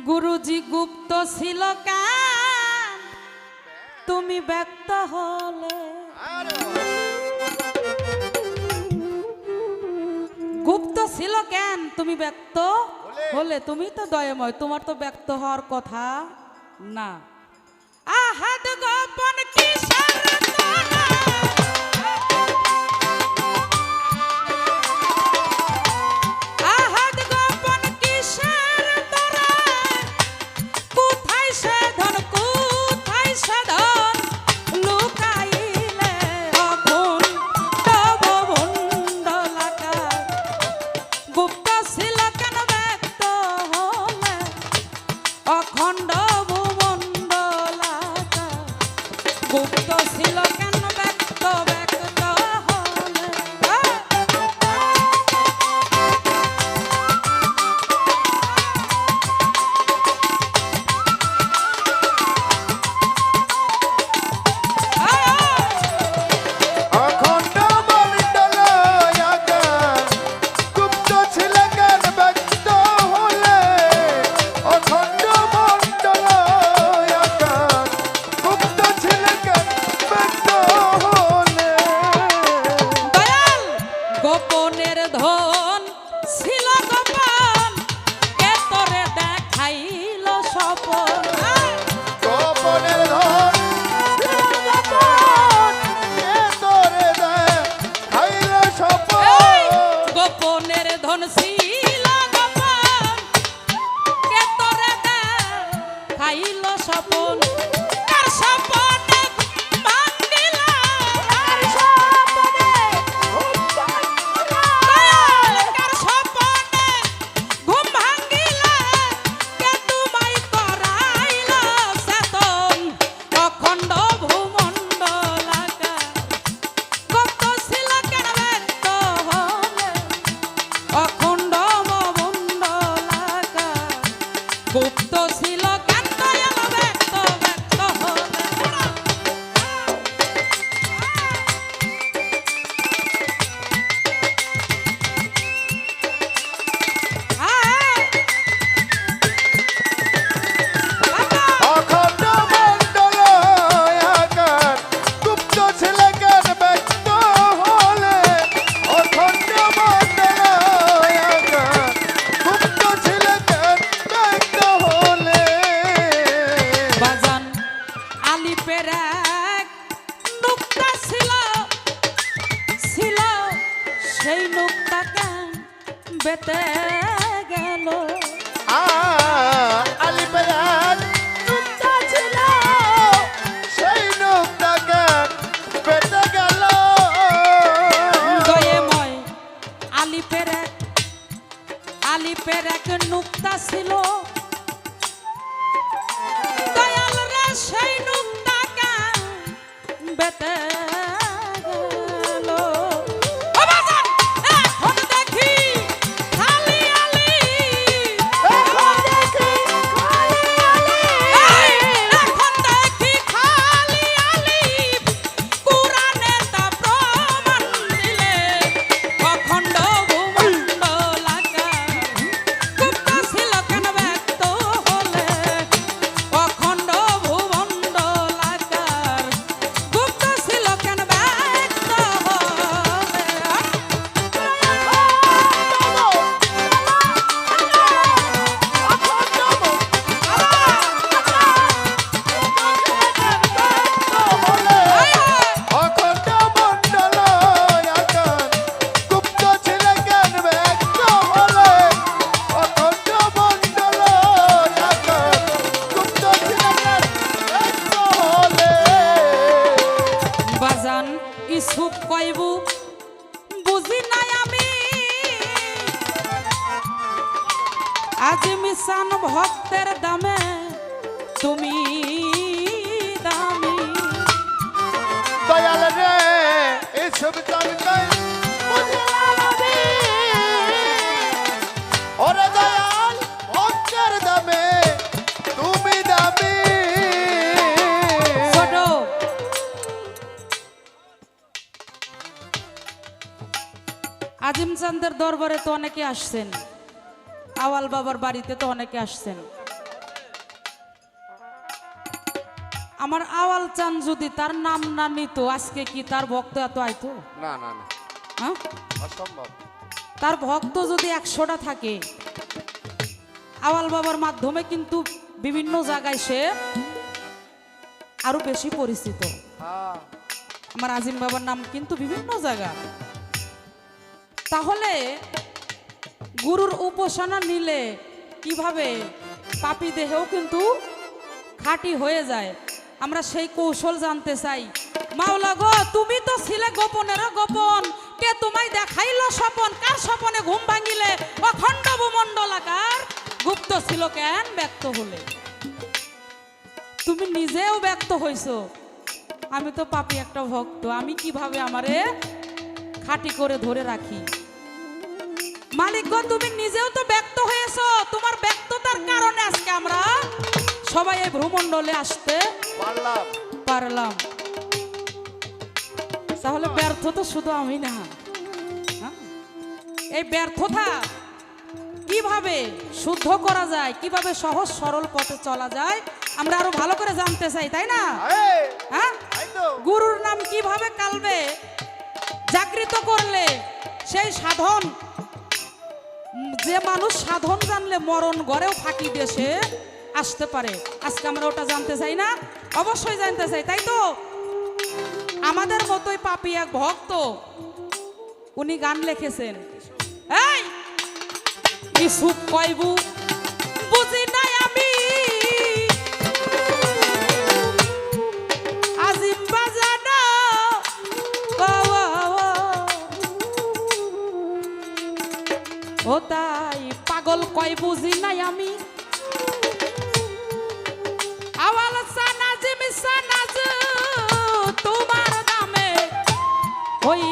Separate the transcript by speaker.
Speaker 1: গুরুজি গুপ্ত ছিল কেন তুমি ব্যক্ত হলে? গুপ্ত ছিল কেন তুমি ব্যক্ত হলে? তুমি তো দয়াময়, তোমার তো ব্যক্ত হওয়ার কথা না। আহাদ গোপন কিসের তোরা? আহাদ গোপন কিসের তোরা? কোথায় সে ধন, কোথায় সে ধন লুকাইলে অগুণ তব ভণ্ডলাকার? গুপ্ত ছিল কেন ব্যক্ত হলে অখণ্ড ভূমণ্ডলাকার? গুপ্ত ছিল কেন ব্যক্ত ব্যক্ত হলে?
Speaker 2: অখণ্ড মণ্ডলাকার গুপ্ত ছিল কেন ব্যক্ত হলে? অখণ্ড মণ্ডলাকার গুপ্ত ছিল কেন ব্যক্ত হলে?
Speaker 1: দয়াল গোপনের ধন ছিল গোপন, কে তোরে দেখাইল স্বপন?
Speaker 2: গোপনের ধন ছিল গোপন, কে তোরে দেখাইল স্বপন?
Speaker 1: এই গোপনের ধন ছিল গোপন, কে তোরে দেখাইল স্বপন? কার স্বপনে ভাঙিলা? কার স্বপনে দয়াল কার স্বপনে ঘুম ভাঙিলা? কে তোমায় করাইল চেতন অখণ্ড ভূমণ্ডলাকার? গুপ্ত ছিল কেন ব্যক্ত হলে অখণ্ড ভূমণ্ডলাকার? গুপ্ত ছিল কেন দয়াল ব্যক্ত ব্যক্ত হলে?
Speaker 2: অখণ্ড মণ্ডলাকার গুপ্ত ছিল কেন ব্যক্ত হলে? অখণ্ড মণ্ডলাকার গুপ্ত ছিল কেন ব্যক্ত হলে?
Speaker 1: বাজান আলিপের এক নুক্তা ছিল, ছিল সেই নুক্তা কেন বেতে গেল?
Speaker 2: আলিপের এক নুক্তা ছিল, সেই নুক্তা কেন বেঁচে গেল?
Speaker 1: দয়াময় আলিপের এক নুক্তা ছিল, দয়াল রে সেই নুক্তা কেন বেতে গেল? ও বাজান, এখন দেখি খালি আলিপ,
Speaker 2: এখন দেখি খালি আলিপ,
Speaker 1: এখন দেখি খালি আলিপ, কুরআনে তা প্রমাণ দিলে অখণ্ড ভূমণ্ডলাকার। গুপ্ত ছিল কেন ব্যক্ত হলে অখণ্ড ভূমণ্ডলাকার? গুপ্ত ছিল কেন ব্যক্ত হলে?
Speaker 2: অখণ্ড মণ্ডলাকার গুপ্ত ছিল কেন ব্যক্ত হলে? অখণ্ড মণ্ডলাকার গুপ্ত ছিল কেন ব্যক্ত হলে?
Speaker 1: বাজান ইসুপ কইবু বুঝি নাই আমি, আজ মিশান ভক্তের দামে তুমি দামি।
Speaker 2: দয়াল রে এসব জানতাই বুঝলাম আমি। ওরে দয়াল ভক্তের দামে তুমি দামি।
Speaker 1: ছোট আজিমচাঁদের দরবারে তো অনেকে আসছেন, আওয়াল বাবার বাড়িতে তো অনেকে আসছেন। আমার আওয়াল চান যদি তার নাম না নিত আজকে কি তার ভক্ত এত আইতো?
Speaker 2: না না না,
Speaker 1: হ্যাঁ,
Speaker 2: অসম্ভব।
Speaker 1: তার ভক্ত যদি 100টা থাকে, আওয়াল বাবার মাধ্যমে কিন্তু বিভিন্ন জায়গায় সে আরো বেশি পরিচিত।
Speaker 2: হ্যাঁ,
Speaker 1: আমার আজিম বাবার নাম কিন্তু বিভিন্ন জায়গা। তাহলে গুরুর উপাসনা নিলে কিভাবে পাপী দেহেও কিন্তু খাঁটি হয়ে যায়, আমরা সেই কৌশল জানতে চাই। মাওলা গো, তুমি তো ছিলে গোপনেরও গোপন, কে তোমায় দেখাইলো স্বপন, কার স্বপনে ঘুম ভাঙিলে অখণ্ড ভূমণ্ডলাকার, গুপ্ত ছিল কেন ব্যক্ত হলে? তুমি নিজেও ব্যক্ত হইছো, আমি তো পাপী একটা ভক্ত, আমি কিভাবে আমারে খাঁটি করে ধরে রাখি? মালিক গো, তুমি নিজেও তো ব্যক্ত হয়েছো, তোমার ব্যক্ততার কারণে আজকে আমরা সবাই এই ভূমণ্ডলে আসতে পারলাম। তাহলে ব্যর্থ তো শুধু আমি না। হ্যাঁ? এই ব্যর্থতা কিভাবে শুদ্ধ করা যায়, কিভাবে সহজ সরল পথে চলা যায়, আমরা আরো ভালো করে জানতে চাই, তাই না? হ্যাঁ, গুরুর নাম কিভাবে কালবে জাগৃত করলে সেই সাধন, যে মানুষ সাধন জানলে মরণ গড়েও ফাঁকি দেশে আসতে পারে, আজকে আমরা ওটা জানতে চাই না? অবশ্যই জানতে চাই, তাই তো? আমাদের মতোই পাপী এক ভক্ত, উনি গান লিখেছেন, এই ইসুক কয়বু বুঝি নাই আমি, আজিম বাজানো ও তাই পাগল কয় বুঝি নাই আমি, আওয়াল সানাজিম সানাজ তোমার নামে হই